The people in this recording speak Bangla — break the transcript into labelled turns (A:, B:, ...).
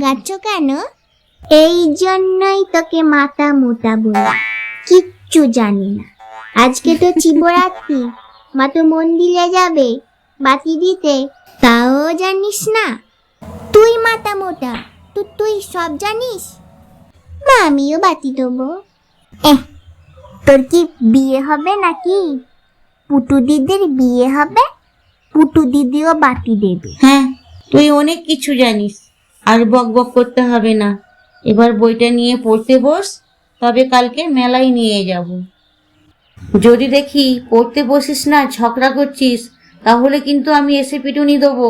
A: লাগাচ্ছ কেন? এই জন্যই তোকে মাথা মোটা বলে, কিচ্ছু জানি না। আজকে তো শিবরাত্রি, মা তো মন্দিরে যাবে বাতি দিতে, তাও জানিস না? তুই মাথা মোটা, তুই সব জানিস? মা আমিও বাতি দেবো। তোর কি বিয়ে হবে নাকি? পুটু দিদির বিয়ে হবে, পুটু দিদিও বাতি দেবে।
B: হ্যাঁ, তুই অনেক কিছু জানিস, আর বক বক করতে হবে না। এবার বইটা নিয়ে পড়তে বস, তবে কালকে মেলায় নিয়ে যাব। যদি দেখি পড়তে বসিস না, ঝগড়া করছিস, তাহলে কিন্তু আমি এসে পিটুনি দেবো।